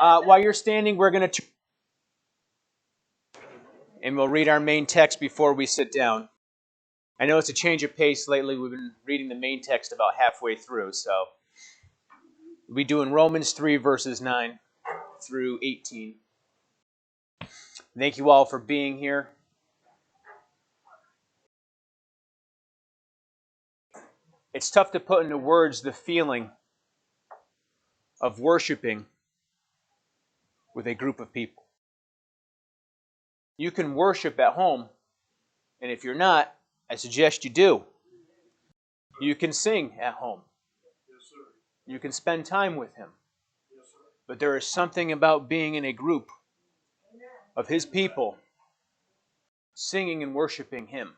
While you're standing, we're going to... And we'll read our main text before we sit down. I know it's a change of pace lately. We've been reading the main text about halfway through, so we'll be doing Romans 3, verses 9 through 18. Thank you all for being here. It's tough to put into words the feeling of worshiping with a group of people. You can worship at home, and if you're not, I suggest you do. You can sing at home. Yes, sir. You can spend time with Him. Yes, sir. But there is something about being in a group of His people, singing and worshiping Him.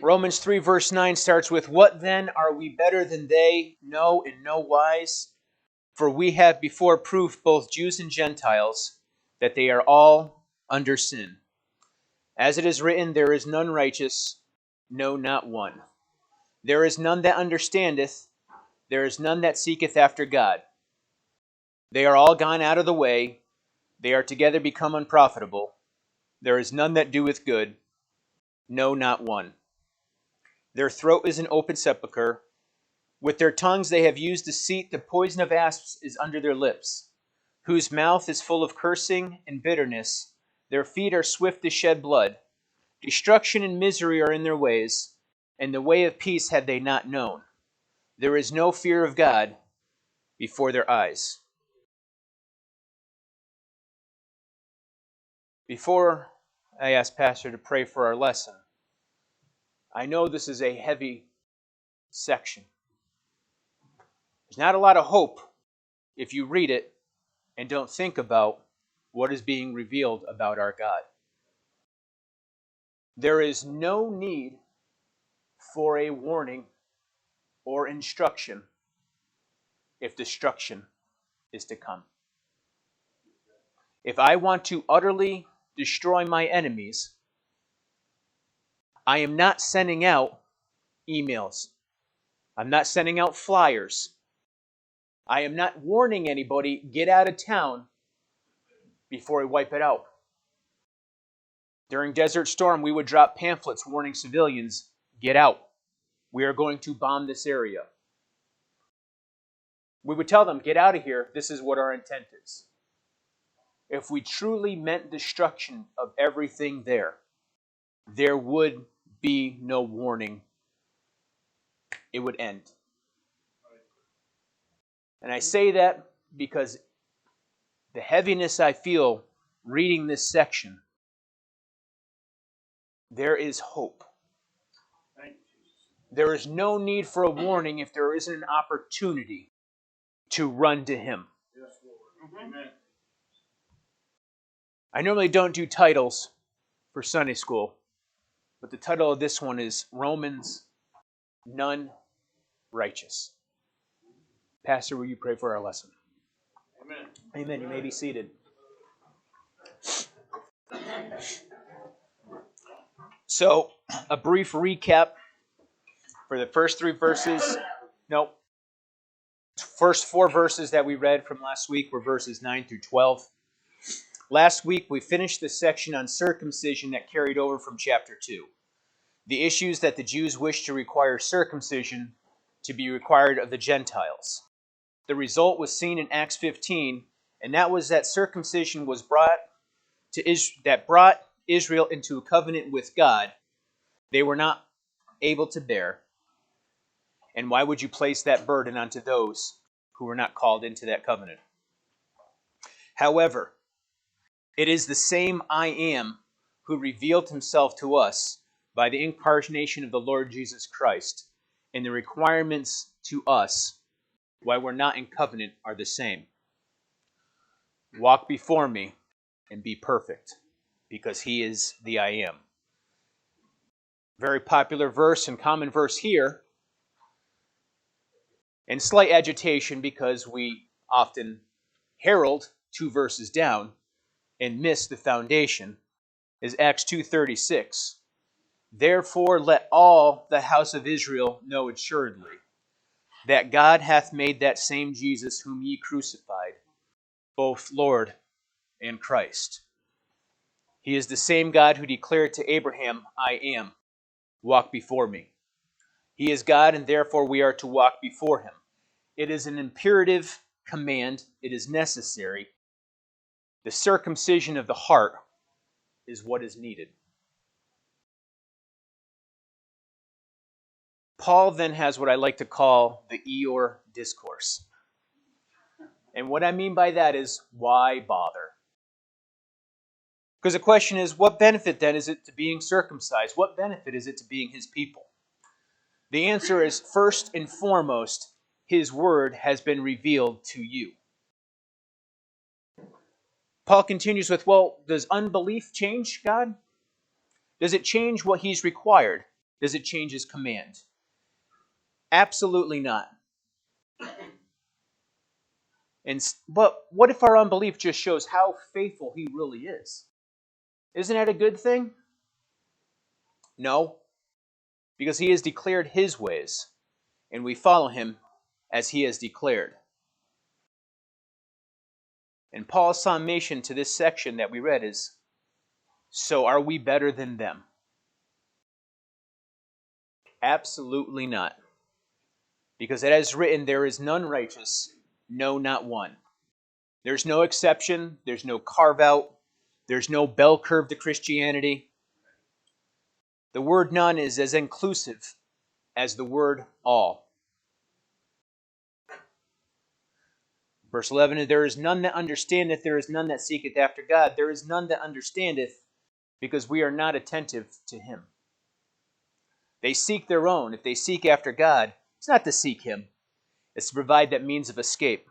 Romans 3 verse 9 starts with, "What then? Are we better than they? No, in no wise. For we have before proof, both Jews and Gentiles, that they are all under sin. As it is written, there is none righteous, no, not one. There is none that understandeth, there is none that seeketh after God. They are all gone out of the way, they are together become unprofitable. There is none that doeth good, no, not one. Their throat is an open sepulchre. With their tongues they have used deceit. The poison of asps is under their lips, whose mouth is full of cursing and bitterness. Their feet are swift to shed blood. Destruction and misery are in their ways, and the way of peace have they not known. There is no fear of God before their eyes." Before I ask Pastor to pray for our lesson, I know this is a heavy section. There's not a lot of hope if you read it and don't think about what is being revealed about our God. There is no need for a warning or instruction if destruction is to come. If I want to utterly destroy my enemies, I am not sending out emails. I'm not sending out flyers. I am not warning anybody, get out of town before I wipe it out. During Desert Storm, we would drop pamphlets warning civilians, get out. We are going to bomb this area. We would tell them, get out of here. This is what our intent is. If we truly meant destruction of everything there would be no warning. It would end. And I say that because the heaviness I feel reading this section, there is hope. There is no need for a warning if there isn't an opportunity to run to Him. Yes, Lord. Amen. I normally don't do titles for Sunday school, but the title of this one is Romans, None Righteous. Pastor, will you pray for our lesson? Amen. Amen. You may be seated. So, a brief recap for the first first four verses that we read from last week were verses 9 through 12. Last week, we finished the section on circumcision that carried over from chapter 2. The issues that the Jews wished to require circumcision to be required of the Gentiles. The result was seen in Acts 15, and that was that circumcision was brought Israel into a covenant with God they were not able to bear. And why would you place that burden onto those who were not called into that covenant? However, it is the same I Am who revealed Himself to us by the incarnation of the Lord Jesus Christ, and the requirements to us while we're not in covenant are the same. Walk before me and be perfect, because He is the I Am. Very popular verse and common verse here, and slight agitation because we often herald 2 verses down and miss the foundation, is Acts 2:36. Therefore let all the house of Israel know assuredly that God hath made that same Jesus whom ye crucified, both Lord and Christ. He is the same God who declared to Abraham, I am, walk before me. He is God, and therefore we are to walk before him. It is an imperative command. It is necessary. The circumcision of the heart is what is needed. Paul then has what I like to call the Eeyore discourse. And what I mean by that is, why bother? Because the question is, what benefit then is it to being circumcised? What benefit is it to being his people? The answer is, first and foremost, his word has been revealed to you. Paul continues with, well, does unbelief change God? Does it change what he's required? Does it change his command? Absolutely not. But what if our unbelief just shows how faithful he really is? Isn't that a good thing? No, because he has declared his ways, and we follow him as he has declared. And Paul's summation to this section that we read is, so are we better than them? Absolutely not. Because it is written, there is none righteous, no, not one. There's no exception, there's no carve out, there's no bell curve to Christianity. The word none is as inclusive as the word all. Verse 11, there is none that understandeth, there is none that seeketh after God. There is none that understandeth, because we are not attentive to him. They seek their own. If they seek after God, it's not to seek him. It's to provide that means of escape.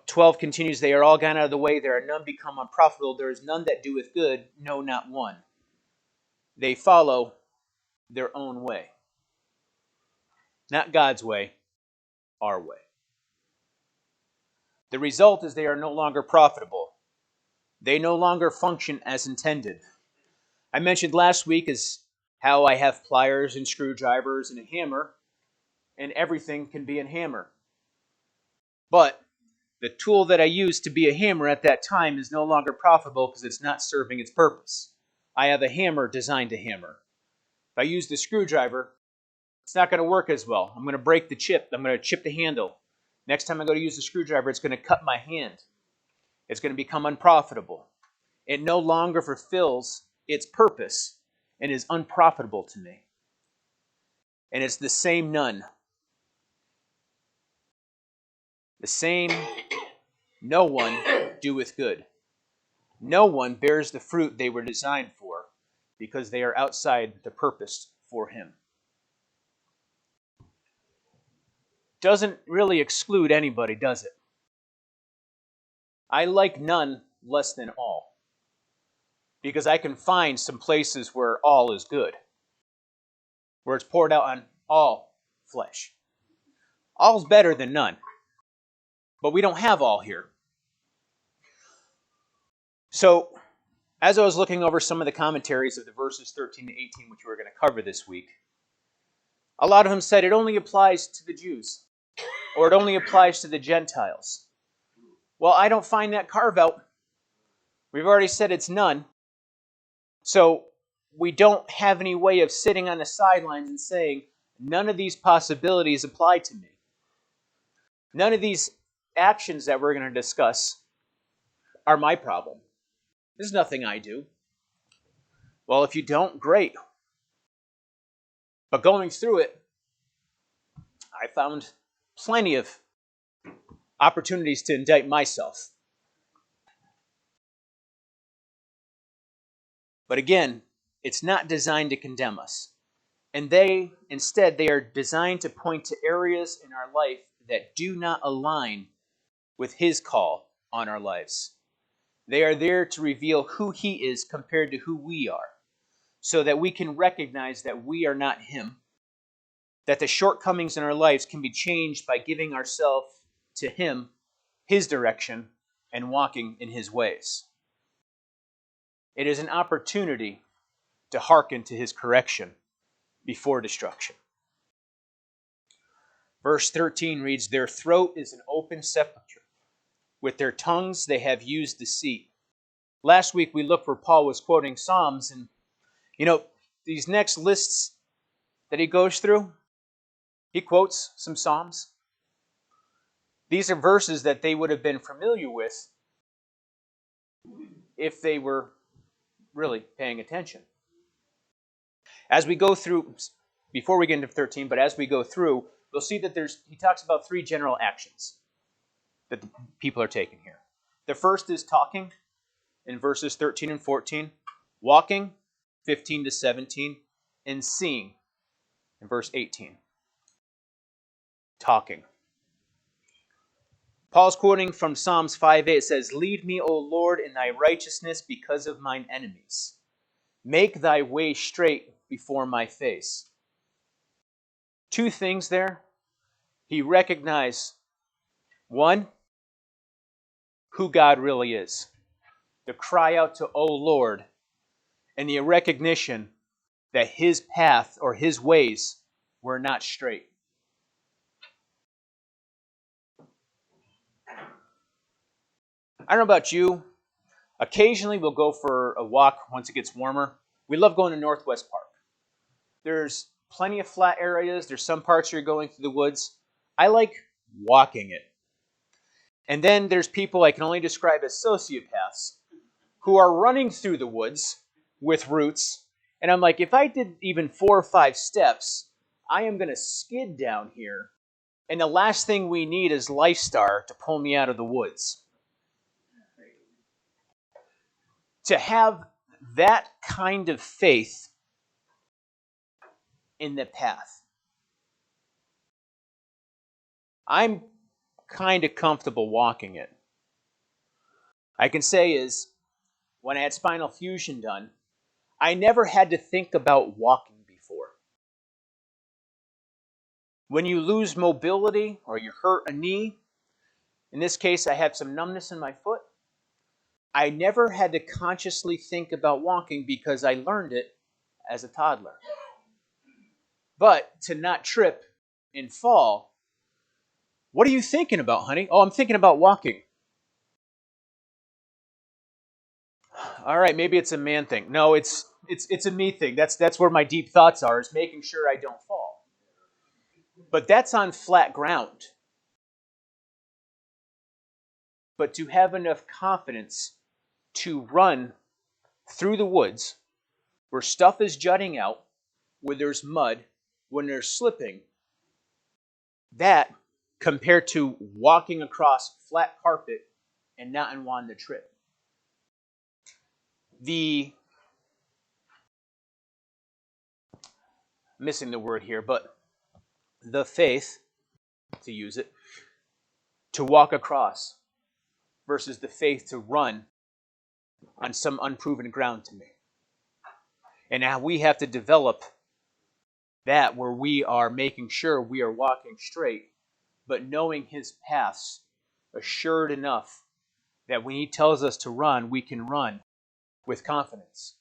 12 continues, they are all gone out of the way. There are none become unprofitable. There is none that doeth good, no, not one. They follow their own way. Not God's way, our way. The result is they are no longer profitable. They no longer function as intended. I mentioned last week is how I have pliers and screwdrivers and a hammer, and everything can be a hammer. But the tool that I used to be a hammer at that time is no longer profitable because it's not serving its purpose. I have a hammer designed to hammer. If I use the screwdriver, it's not going to work as well. I'm going to break the chip. I'm going to chip the handle. Next time I go to use the screwdriver, it's going to cut my hand. It's going to become unprofitable. It no longer fulfills its purpose and is unprofitable to me. And it's the same none. The same no one doeth good. No one bears the fruit they were designed for because they are outside the purpose for him. Doesn't really exclude anybody, does it? I like none less than all because I can find some places where all is good, where it's poured out on all flesh. All's better than none, but we don't have all here. So, as I was looking over some of the commentaries of the verses 13 to 18, which we're going to cover this week, a lot of them said it only applies to the Jews, or it only applies to the Gentiles. Well, I don't find that carve out. We've already said it's none. So we don't have any way of sitting on the sidelines and saying, none of these possibilities apply to me. None of these actions that we're going to discuss are my problem. There's nothing I do. Well, if you don't, great. But going through it, I found plenty of opportunities to indict myself. But again, it's not designed to condemn us. And instead, they are designed to point to areas in our life that do not align with his call on our lives. They are there to reveal who he is compared to who we are, so that we can recognize that we are not him, that the shortcomings in our lives can be changed by giving ourselves to him, his direction, and walking in his ways. It is an opportunity to hearken to his correction before destruction. Verse 13 reads, "Their throat is an open sepulchre. With their tongues they have used deceit." Last week we looked where Paul was quoting Psalms, and these next lists that he goes through, he quotes some Psalms. These are verses that they would have been familiar with if they were really paying attention. As we go through, before we get into 13, but as we go through, we'll see that he talks about three general actions that the people are taking here. The first is talking in verses 13 and 14, walking, 15 to 17, and seeing in verse 18. Talking. Paul's quoting from Psalms 5:8. It says, "Lead me, O Lord, in thy righteousness because of mine enemies. Make thy way straight before my face." Two things there. He recognized, one, who God really is. The cry out to, "O Lord," and the recognition that his path or his ways were not straight. I don't know about you. Occasionally we'll go for a walk once it gets warmer. We love going to Northwest Park. There's plenty of flat areas. There's some parts you're going through the woods. I like walking it. And then there's people I can only describe as sociopaths who are running through the woods with roots. And I'm like, if I did even 4 or 5 steps, I am going to skid down here. And the last thing we need is Lifestar to pull me out of the woods. To have that kind of faith in the path. I'm kind of comfortable walking it. I can say is, when I had spinal fusion done, I never had to think about walking before. When you lose mobility or you hurt a knee, in this case I had some numbness in my foot, I never had to consciously think about walking because I learned it as a toddler. But to not trip and fall, what are you thinking about, honey? Oh, I'm thinking about walking. All right, maybe it's a man thing. No, it's a me thing. That's where my deep thoughts are, is making sure I don't fall. But that's on flat ground. But to have enough confidence to run through the woods where stuff is jutting out, where there's mud, when there's slipping, that compared to walking across flat carpet and not wanting to trip. Missing the word here, but the faith, to use it, to walk across versus the faith to run on some unproven ground to me. And now we have to develop that where we are making sure we are walking straight, but knowing his paths, assured enough that when he tells us to run, we can run with confidence.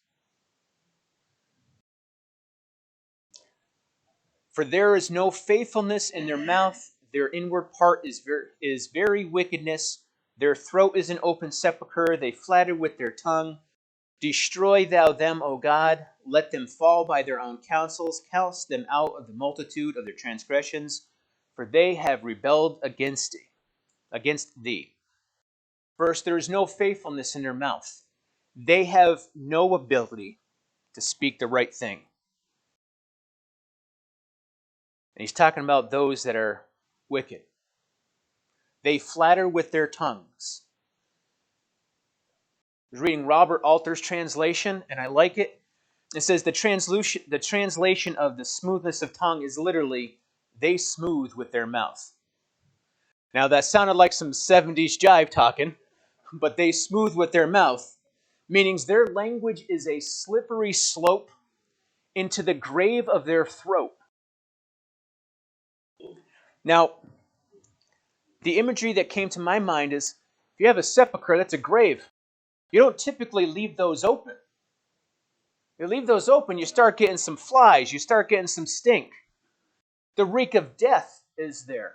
For there is no faithfulness in their mouth, their inward part is very wickedness. Their throat is an open sepulchre, they flatter with their tongue. Destroy thou them, O God, let them fall by their own counsels, cast them out of the multitude of their transgressions, for they have rebelled against thee. First, there is no faithfulness in their mouth. They have no ability to speak the right thing. And he's talking about those that are wicked. They flatter with their tongues. I was reading Robert Alter's translation, and I like it. It says the translation of the smoothness of tongue is literally, they smooth with their mouth. Now that sounded like some 70s jive talking, but they smooth with their mouth, meaning their language is a slippery slope into the grave of their throat. Now, the imagery that came to my mind is, if you have a sepulcher, that's a grave. You don't typically leave those open. You leave those open, you start getting some flies, you start getting some stink. The reek of death is there.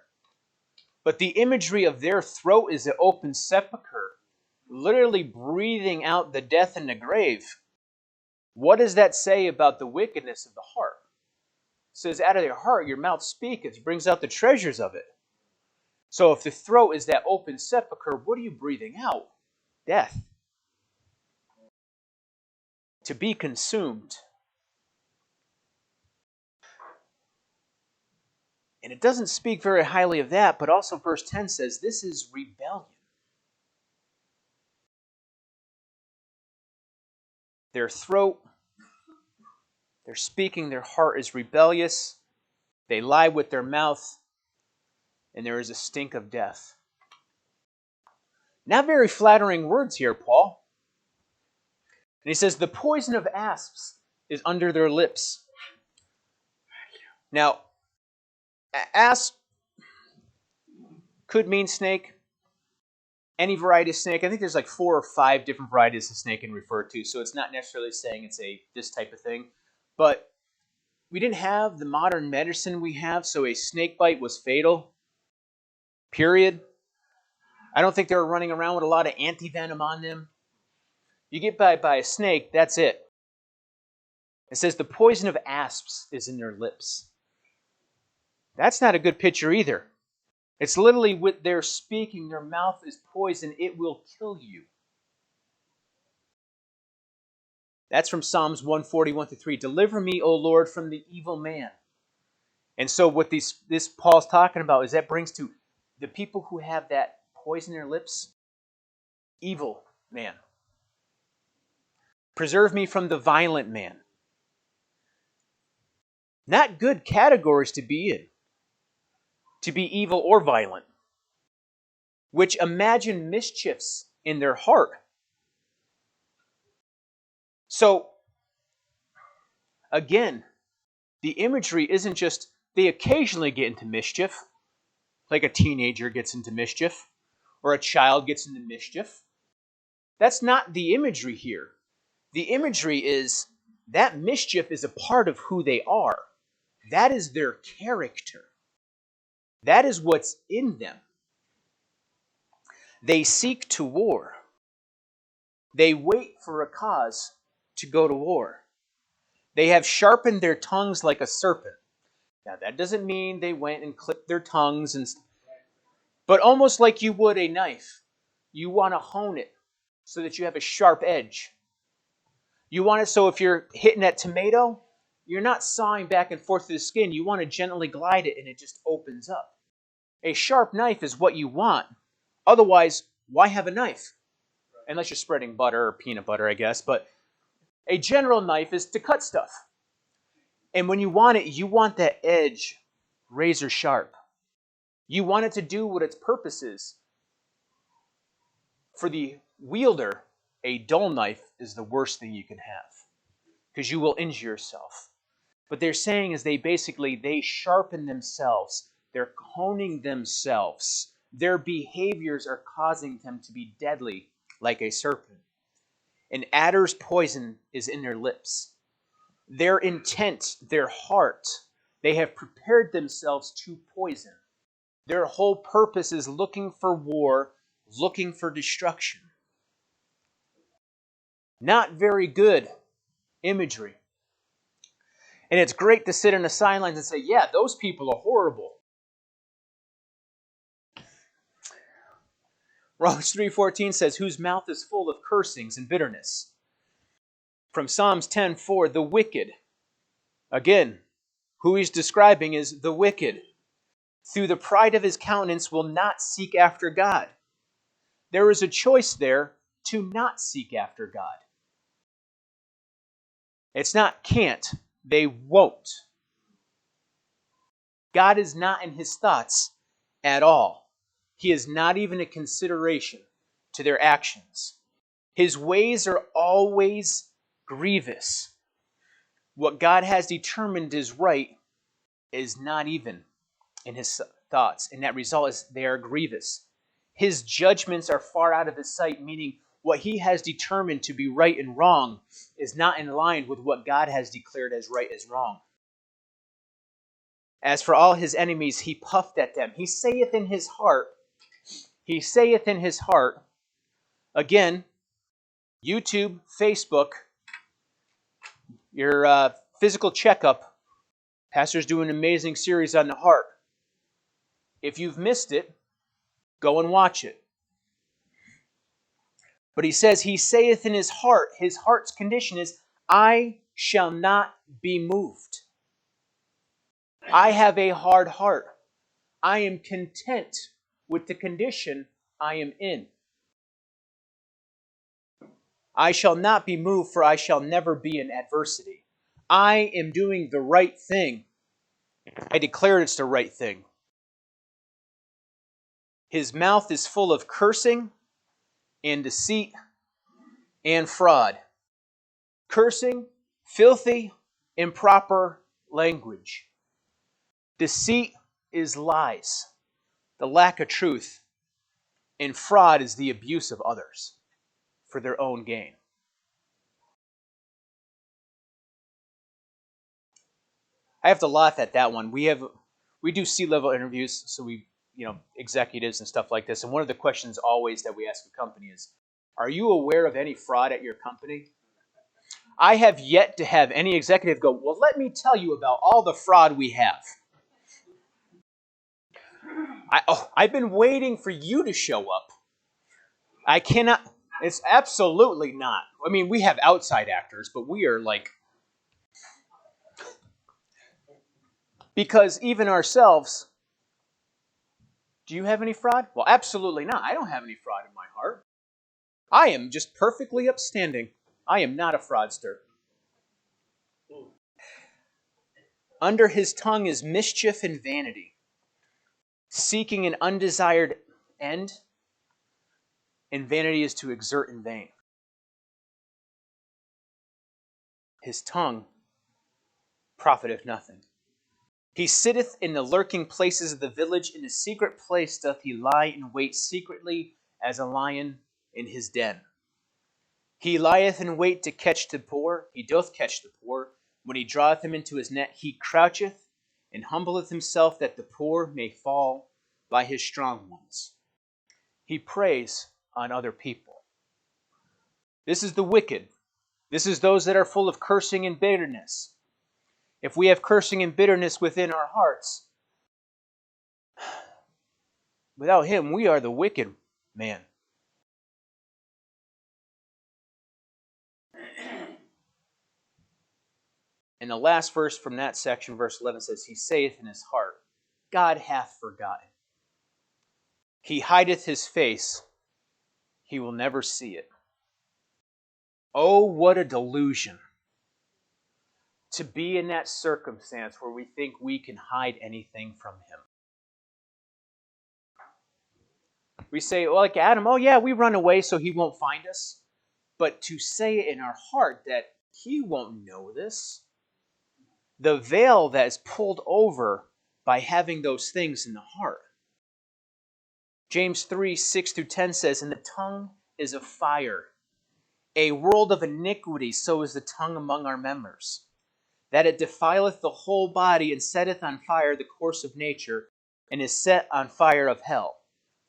But the imagery of their throat is an open sepulcher, literally breathing out the death in the grave. What does that say about the wickedness of the heart? It says, out of your heart, your mouth speaketh, it brings out the treasures of it. So if the throat is that open sepulcher, what are you breathing out? Death. To be consumed. And it doesn't speak very highly of that, but also verse 10 says this is rebellion. Their throat, they're speaking, their heart is rebellious. They lie with their mouth, and there is a stink of death. Not very flattering words here, Paul. And he says, the poison of asps is under their lips. Now, asp could mean snake, any variety of snake. I think there's like 4 or 5 different varieties of snake can refer to, so it's not necessarily saying it's this type of thing. But we didn't have the modern medicine we have, so a snake bite was fatal. Period. I don't think they were running around with a lot of anti-venom on them. You get bit by a snake, that's it. It says the poison of asps is in their lips. That's not a good picture either. It's literally with their speaking, their mouth is poison, it will kill you. That's from Psalms 141-3. Deliver me, O Lord, from the evil man. And so what this Paul's talking about is that brings to the people who have that poison in their lips, evil man. Preserve me from the violent man. Not good categories to be in. To be evil or violent. Which imagine mischiefs in their heart. So, again, the imagery isn't just they occasionally get into mischief, like a teenager gets into mischief, or a child gets into mischief. That's not the imagery here. The imagery is that mischief is a part of who they are. That is their character. That is what's in them. They seek to war. They wait for a cause to go to war. They have sharpened their tongues like a serpent. Now, that doesn't mean they went and clipped their tongues, but almost like you would a knife. You want to hone it so that you have a sharp edge. You want it so if you're hitting that tomato, you're not sawing back and forth through the skin. You want to gently glide it and it just opens up. A sharp knife is what you want. Otherwise, why have a knife? Unless you're spreading butter or peanut butter, I guess. But a general knife is to cut stuff. And when you want it, you want that edge razor sharp. You want it to do what its purpose is. For the wielder, a dull knife is the worst thing you can have because you will injure yourself. But they're saying is they sharpen themselves. They're honing themselves. Their behaviors are causing them to be deadly like a serpent. An adder's poison is in their lips. Their intent, their heart, they have prepared themselves to poison. Their whole purpose is looking for war, looking for destruction. Not very good imagery. And it's great to sit on the sidelines and say, yeah, those people are horrible. Romans 3:14 says, whose mouth is full of cursings and bitterness. From Psalms 10:4, the wicked. Again, who he's describing is the wicked. Through the pride of his countenance will not seek after God. There is a choice there to not seek after God. It's not can't, they won't. God is not in his thoughts at all. He is not even a consideration to their actions. His ways are always grievous. What God has determined is right is not even in his thoughts, and that result is they are grievous. His judgments are far out of his sight, meaning what he has determined to be right and wrong is not in line with what God has declared as right as wrong. As for all his enemies, he puffed at them. He saith in his heart, again, YouTube, Facebook, your physical checkup. Pastor's doing an amazing series on the heart. If you've missed it, go and watch it. But he says, he saith in his heart's condition is, I shall not be moved. I have a hard heart. I am content with the condition I am in. I shall not be moved, for I shall never be in adversity. I am doing the right thing. I declare it's the right thing. His mouth is full of cursing and deceit and fraud. Cursing, filthy, improper language. Deceit is lies, the lack of truth, and fraud is the abuse of others for their own gain. I have to laugh at that one. We do C-level interviews, so we, executives and stuff like this. And one of the questions always that we ask a company is, are you aware of any fraud at your company? I have yet to have any executive go, well, let me tell you about all the fraud we have. I've been waiting for you to show up. I cannot. It's absolutely not. I mean, we have outside actors, but we are like, because even ourselves, do you have any fraud? Well, absolutely not. I don't have any fraud in my heart. I am just perfectly upstanding. I am not a fraudster. Under his tongue is mischief and vanity, seeking an undesired end, and vanity is to exert in vain. His tongue profiteth nothing. He sitteth in the lurking places of the village. In a secret place doth he lie in wait secretly as a lion in his den. He lieth in wait to catch the poor. He doth catch the poor. When he draweth them into his net, he croucheth and humbleth himself that the poor may fall by his strong ones. He preys on other people. This is the wicked. This is those that are full of cursing and bitterness. If we have cursing and bitterness within our hearts, without him, we are the wicked man. And the last verse from that section, verse 11, says, he saith in his heart, God hath forgotten. He hideth his face, he will never see it. Oh, what a delusion to be in that circumstance where we think we can hide anything from him. We say, well, like Adam, oh yeah, we run away so he won't find us. But to say in our heart that he won't know this, the veil that is pulled over by having those things in the heart. James 3, 6 through 10 says, and the tongue is a fire, a world of iniquity, so is the tongue among our members, that it defileth the whole body, and setteth on fire the course of nature, and is set on fire of hell.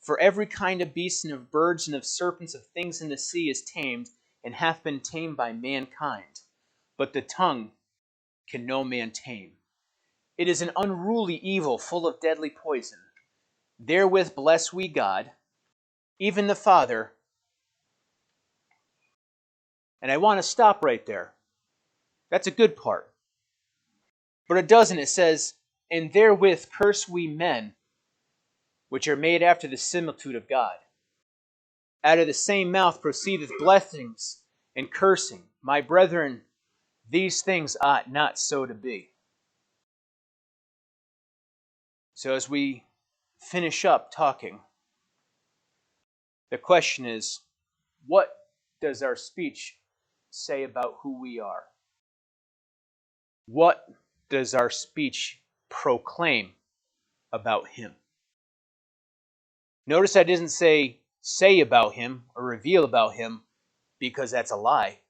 For every kind of beast and of birds and of serpents, of things in the sea is tamed, and hath been tamed by mankind. But the tongue can no man tame. It is an unruly evil, full of deadly poison. Therewith bless we God, even the Father. And I want to stop right there. That's a good part. But it doesn't. It says, and therewith curse we men, which are made after the similitude of God. Out of the same mouth proceedeth blessings and cursing. My brethren, these things ought not so to be. So as we finish up talking, the question is, what does our speech say about who we are? What does our speech proclaim about him? Notice I didn't say about him or reveal about him, because that's a lie.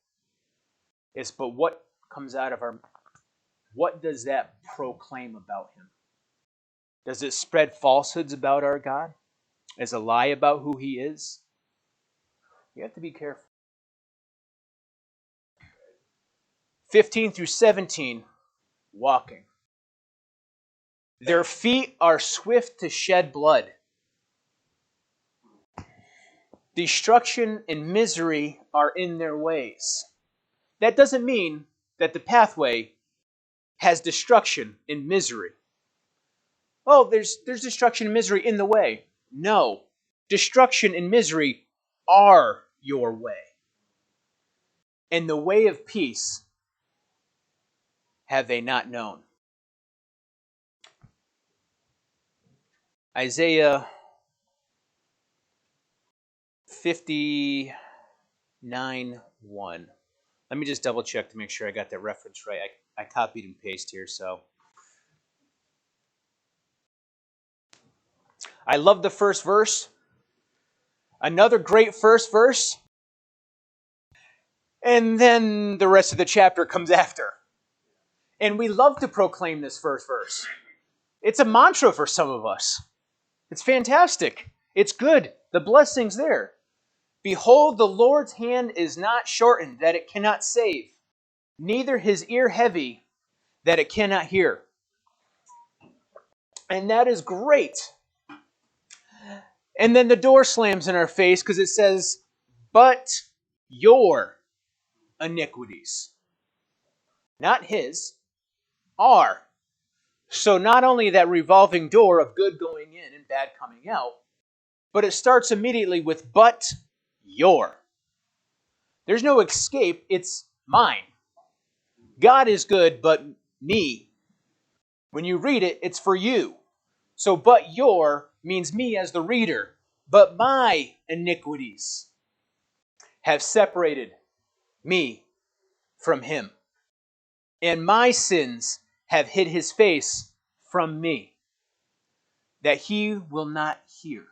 But what comes out of our, what does that proclaim about him? Does it spread falsehoods about our God as a lie about who he is? You have to be careful. 15 through 17, walking. Their feet are swift to shed blood. Destruction and misery are in their ways. That doesn't mean that the pathway has destruction and misery. Oh, there's destruction and misery in the way. No. Destruction and misery are your way. And the way of peace have they not known. Isaiah 59:1. Let me just double check to make sure I got that reference right. I copied and pasted here, so. I love the first verse. Another great first verse. And then the rest of the chapter comes after. And we love to proclaim this first verse. It's a mantra for some of us. It's fantastic. It's good. The blessing's there. Behold, the Lord's hand is not shortened, that it cannot save, neither his ear heavy, that it cannot hear. And that is great. And then the door slams in our face because it says, but your iniquities. Not his, are. So not only that revolving door of good going in and bad coming out, but it starts immediately with but your. There's no escape, it's mine. God is good, but me. When you read it, it's for you. So but your means me as the reader. But my iniquities have separated me from him. And my sins have hid his face from me, that he will not hear.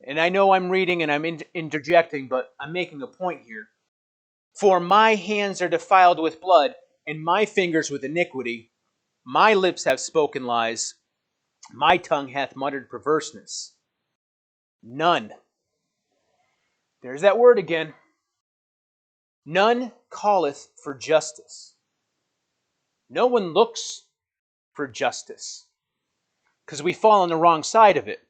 And I know I'm reading and I'm interjecting, but I'm making a point here. For my hands are defiled with blood, and my fingers with iniquity. My lips have spoken lies. My tongue hath muttered perverseness. None. There's that word again. None calleth for justice. No one looks for justice, because we fall on the wrong side of it.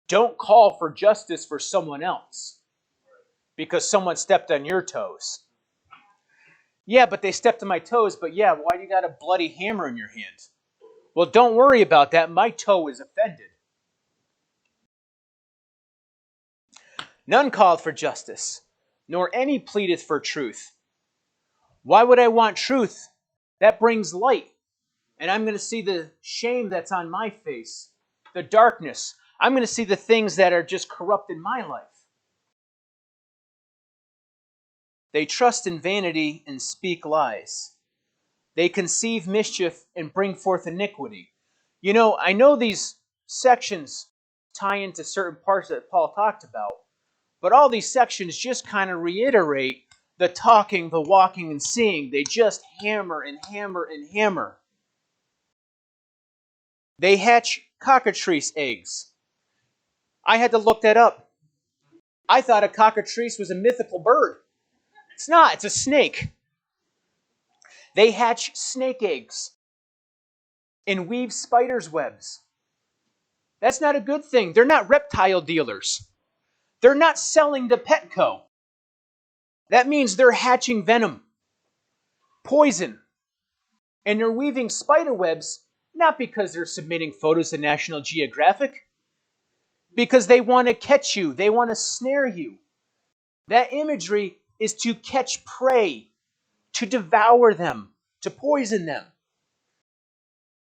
Don't call for justice for someone else because someone stepped on your toes. Yeah, but they stepped on my toes, but yeah, why do you got a bloody hammer in your hand? Well, don't worry about that. My toe is offended. None calleth for justice, nor any pleadeth for truth. Why would I want truth? That brings light. And I'm going to see the shame that's on my face, the darkness. I'm going to see the things that are just corrupt in my life. They trust in vanity and speak lies. They conceive mischief and bring forth iniquity. You know, I know these sections tie into certain parts that Paul talked about, but all these sections just kind of reiterate the talking, the walking, and seeing. They just hammer and hammer and hammer. They hatch cockatrice eggs. I had to look that up. I thought a cockatrice was a mythical bird. It's not, it's a snake. They hatch snake eggs and weave spiders' webs. That's not a good thing. They're not reptile dealers. They're not selling to Petco. That means they're hatching venom, poison, and they're weaving spider webs not because they're submitting photos to National Geographic, because they want to catch you, they want to snare you. That imagery is to catch prey, to devour them, to poison them.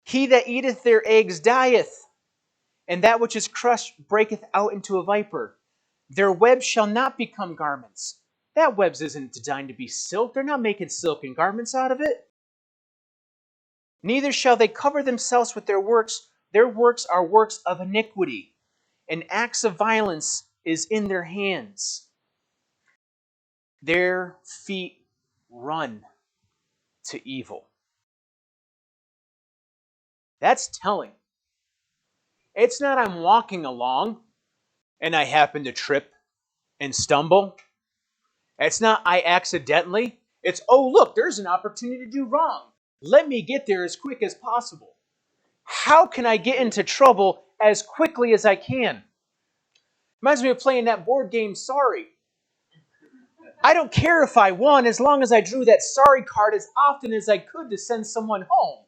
He that eateth their eggs dieth, and that which is crushed breaketh out into a viper. Their webs shall not become garments. That webs isn't designed to be silk. They're not making silken garments out of it. Neither shall they cover themselves with their works. Their works are works of iniquity, and acts of violence is in their hands. Their feet run to evil. That's telling. It's not I'm walking along and I happen to trip and stumble. It's not I accidentally. It's, oh, look, there's an opportunity to do wrong. Let me get there as quick as possible. How can I get into trouble as quickly as I can? Reminds me of playing that board game, Sorry. I don't care if I won as long as I drew that sorry card as often as I could to send someone home.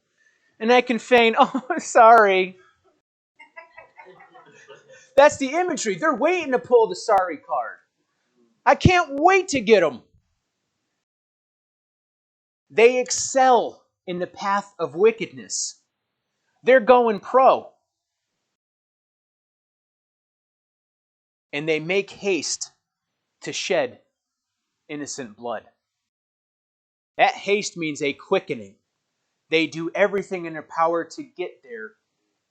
And I can feign, oh, sorry. That's the imagery. They're waiting to pull the sorry card. I can't wait to get them. They excel in the path of wickedness. They're going pro. And they make haste to shed innocent blood. That haste means a quickening. They do everything in their power to get there,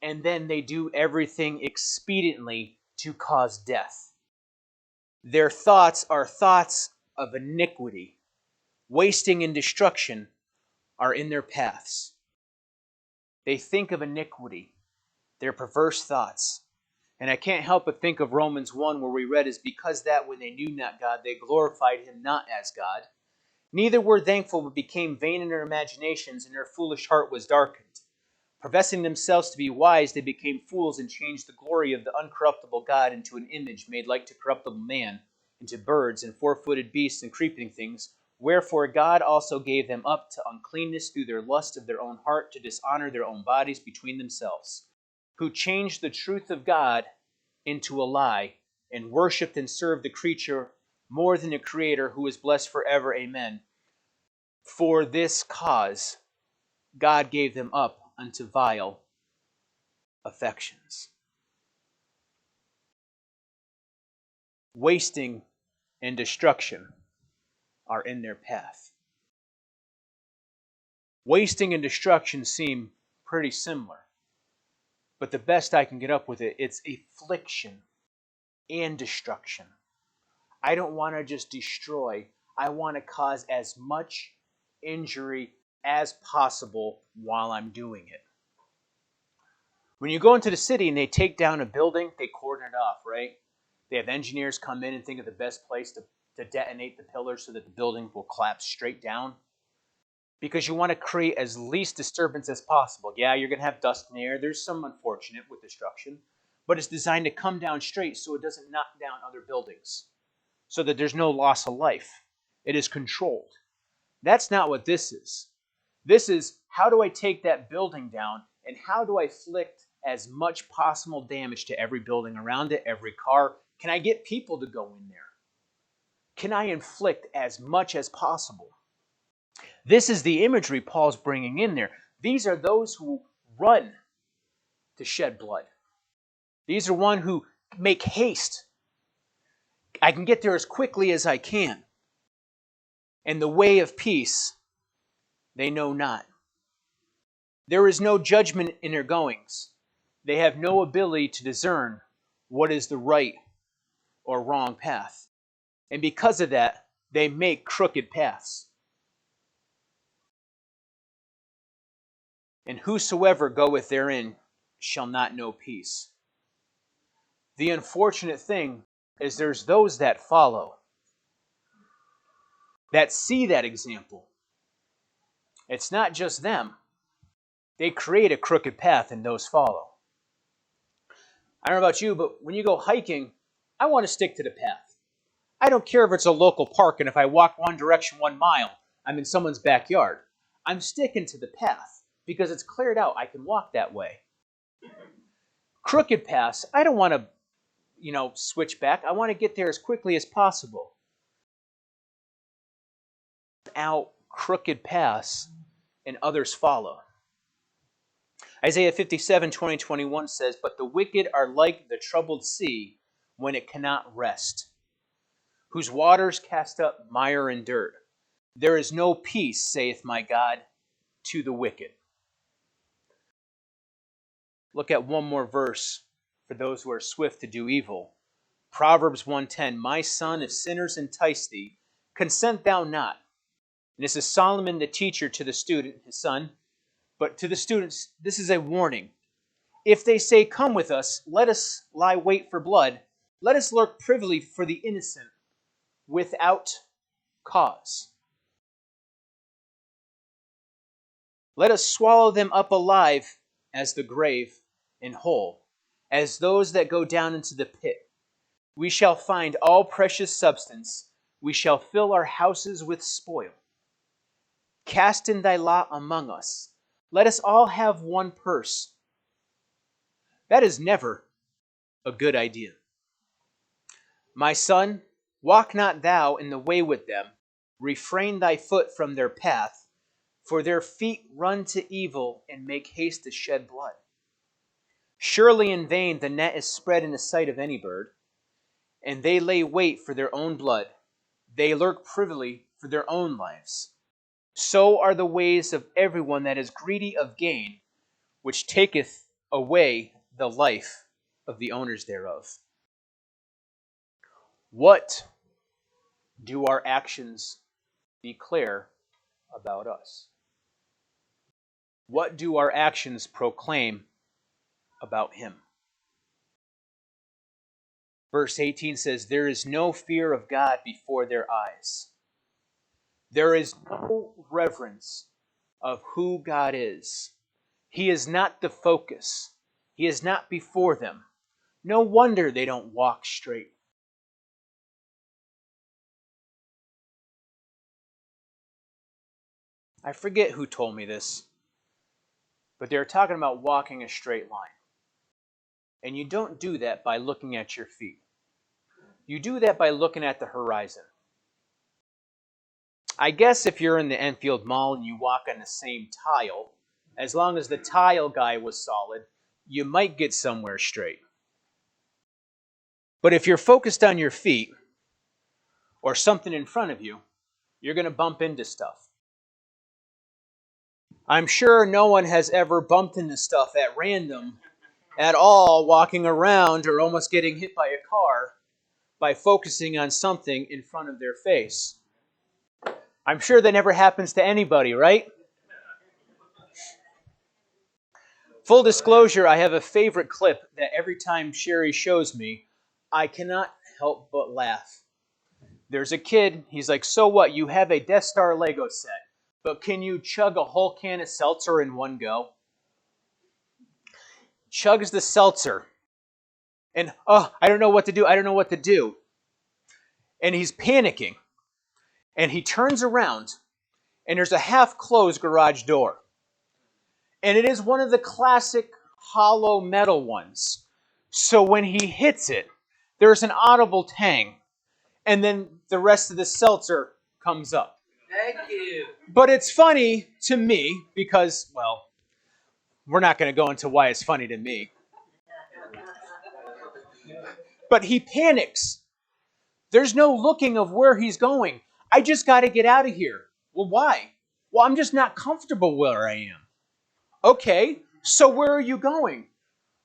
and then they do everything expediently to cause death. Their thoughts are thoughts of iniquity. Wasting and destruction are in their paths. They think of iniquity, their perverse thoughts. And I can't help but think of Romans 1, where we read, is because that when they knew not God, they glorified him not as God. Neither were thankful, but became vain in their imaginations, and their foolish heart was darkened. Professing themselves to be wise, they became fools and changed the glory of the uncorruptible God into an image made like to corruptible man, into birds and four-footed beasts and creeping things. Wherefore God also gave them up to uncleanness through their lust of their own heart, to dishonor their own bodies between themselves, who changed the truth of God into a lie, and worshipped and served the creature more than the Creator, who is blessed forever. Amen. For this cause God gave them up unto vile affections. Wasting and destruction are in their path. Wasting and destruction seem pretty similar, but the best I can get up with it, it's affliction and destruction. I don't want to just destroy. I want to cause as much injury as possible while I'm doing it. When you go into the city and they take down a building, they cordon it off, right? They have engineers come in and think of the best place to detonate the pillars so that the building will collapse straight down. Because you want to create as least disturbance as possible. Yeah, you're going to have dust in the air. There's some unfortunate with destruction. But it's designed to come down straight so it doesn't knock down other buildings, so that there's no loss of life. It is controlled. That's not what this is. This is, how do I take that building down, and how do I inflict as much possible damage to every building around it, every car? Can I get people to go in there? Can I inflict as much as possible? This is the imagery Paul's bringing in there. These are those who run to shed blood. These are one who make haste. I can get there as quickly as I can. And the way of peace they know not. There is no judgment in their goings. They have no ability to discern what is the right or wrong path. And because of that, they make crooked paths. And whosoever goeth therein shall not know peace. The unfortunate thing is there's those that follow, that see that example. It's not just them. They create a crooked path and those follow. I don't know about you, but when you go hiking, I want to stick to the path. I don't care if it's a local park and if I walk one direction 1 mile, I'm in someone's backyard. I'm sticking to the path because it's cleared out. I can walk that way. Crooked paths, I don't want to, switch back. I want to get there as quickly as possible. Out crooked paths and others follow. Isaiah 57, 20, 21 says, but the wicked are like the troubled sea when it cannot rest, whose waters cast up mire and dirt. There is no peace, saith my God, to the wicked. Look at one more verse for those who are swift to do evil. Proverbs 1:10, my son, if sinners entice thee, consent thou not. And this is Solomon the teacher to the student, his son. But to the students, this is a warning. If they say, "Come with us, let us lie wait for blood, let us lurk privily for the innocent without cause. Let us swallow them up alive as the grave and whole, as those that go down into the pit. We shall find all precious substance. We shall fill our houses with spoil. Cast in thy lot among us. Let us all have one purse." That is never a good idea. My son, walk not thou in the way with them. Refrain thy foot from their path, for their feet run to evil and make haste to shed blood. Surely in vain the net is spread in the sight of any bird, and they lay wait for their own blood. They lurk privily for their own lives. So are the ways of everyone that is greedy of gain, which taketh away the life of the owners thereof. What do our actions declare about us? What do our actions proclaim about him? Verse 18 says, "There is no fear of God before their eyes." There is no reverence of who God is. He is not the focus. He is not before them. No wonder they don't walk straight. I forget who told me this, but they were talking about walking a straight line. And you don't do that by looking at your feet. You do that by looking at the horizon. I guess if you're in the Enfield Mall and you walk on the same tile, as long as the tile guy was solid, you might get somewhere straight. But if you're focused on your feet or something in front of you, you're going to bump into stuff. I'm sure no one has ever bumped into stuff at random at all, walking around or almost getting hit by a car by focusing on something in front of their face. I'm sure that never happens to anybody, right? Full disclosure, I have a favorite clip that every time Sherry shows me, I cannot help but laugh. There's a kid, he's like, "So what, you have a Death Star Lego set, but can you chug a whole can of seltzer in one go?" Chugs the seltzer, and, "Oh, I don't know what to do. And he's panicking, and he turns around, and there's a half-closed garage door. And it is one of the classic hollow metal ones. So when he hits it, there's an audible tang, and then the rest of the seltzer comes up. Thank you. But it's funny to me because, well, we're not going to go into why it's funny to me. But he panics. There's no looking of where he's going. "I just got to get out of here." Well, why? "Well, I'm just not comfortable where I am." Okay, so where are you going?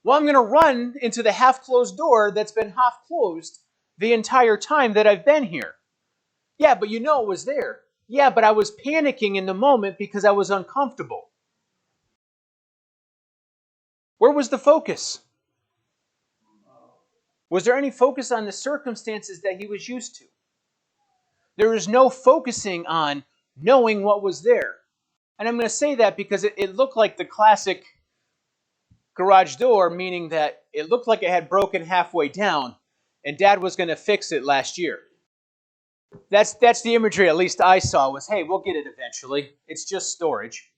"Well, I'm going to run into the half-closed door that's been half-closed the entire time that I've been here." "Yeah, but you know it was there." "Yeah, but I was panicking in the moment because I was uncomfortable." Where was the focus? Was there any focus on the circumstances that he was used to? There was no focusing on knowing what was there. And I'm going to say that because it looked like the classic garage door, meaning that it looked like it had broken halfway down, and Dad was going to fix it last year. That's the imagery at least I saw was, hey, we'll get it eventually. It's just storage.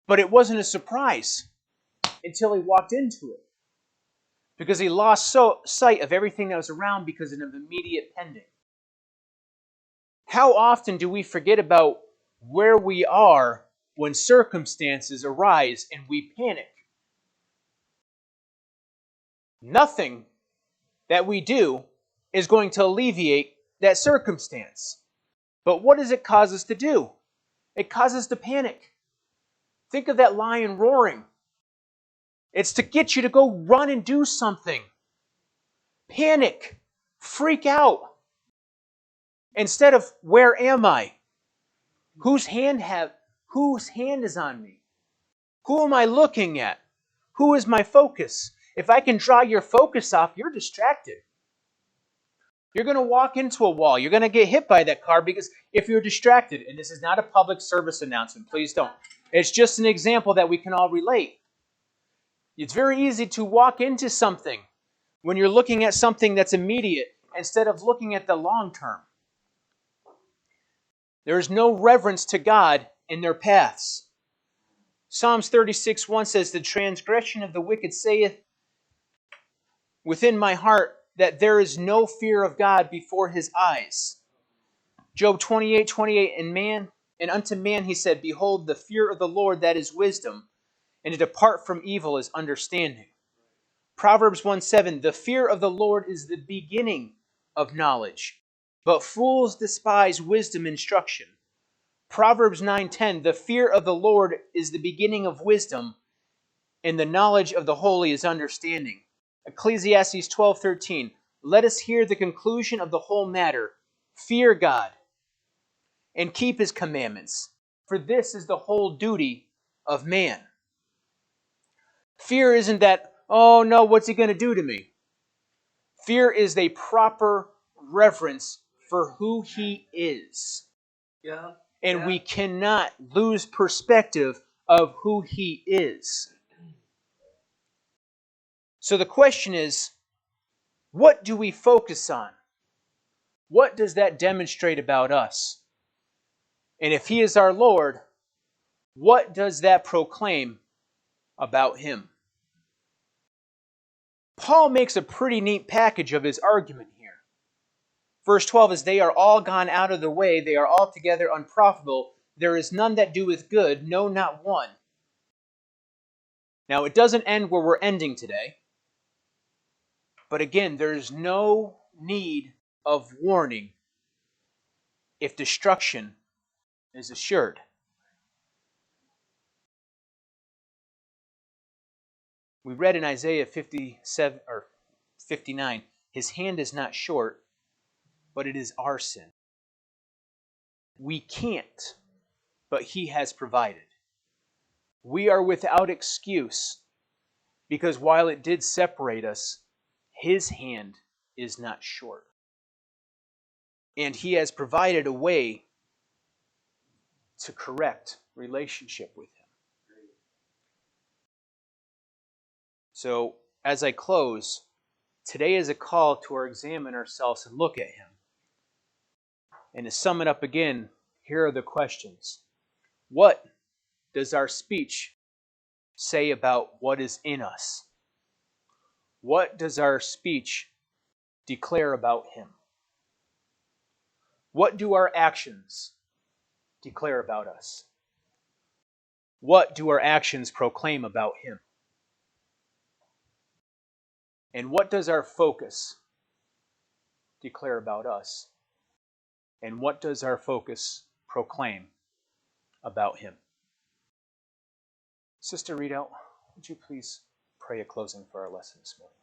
But it wasn't a surprise until he walked into it, because he lost sight of everything that was around because of immediate pending. How often do we forget about where we are when circumstances arise and we panic? Nothing that we do is going to alleviate that circumstance. But what does it cause us to do? It causes us to panic. Think of that lion roaring. It's to get you to go run and do something. Panic. Freak out. Instead of, where am I? Whose hand Whose hand is on me? Who am I looking at? Who is my focus? If I can draw your focus off, you're distracted. You're going to walk into a wall. You're going to get hit by that car because if you're distracted, and this is not a public service announcement, please don't. It's just an example that we can all relate. It's very easy to walk into something when you're looking at something that's immediate instead of looking at the long term. There is no reverence to God in their paths. Psalms 36:1 says, "The transgression of the wicked saith within my heart that there is no fear of God before his eyes." Job 28:28, and unto man he said, "Behold, the fear of the Lord, that is wisdom, and to depart from evil is understanding." Proverbs 1:7, "The fear of the Lord is the beginning of knowledge, but fools despise wisdom instruction." Proverbs 9:10, "The fear of the Lord is the beginning of wisdom, and the knowledge of the holy is understanding." Ecclesiastes 12:13, "Let us hear the conclusion of the whole matter. Fear God and keep his commandments, for this is the whole duty of man." Fear isn't that, oh no, what's he going to do to me? Fear is a proper reverence for who he is. Yeah. And we cannot lose perspective of who he is. So the question is, what do we focus on? What does that demonstrate about us? And if he is our Lord, what does that proclaim about him? Paul makes a pretty neat package of his argument here. Verse 12 is, "They are all gone out of the way, they are altogether unprofitable. There is none that doeth good, no, not one." Now, it doesn't end where we're ending today. But again, there is no need of warning if destruction is assured. We read in Isaiah 57 or 59, "His hand is not short, but it is our sin." We can't, but he has provided. We are without excuse because while it did separate us, his hand is not short. And he has provided a way to correct relationship with him. So, as I close, today is a call to examine ourselves and look at him. And to sum it up again, here are the questions. What does our speech say about what is in us? What does our speech declare about him? What do our actions declare about us? What do our actions proclaim about him? And what does our focus declare about us? And what does our focus proclaim about him? Sister Readout, would you please pray a closing for our lesson this morning?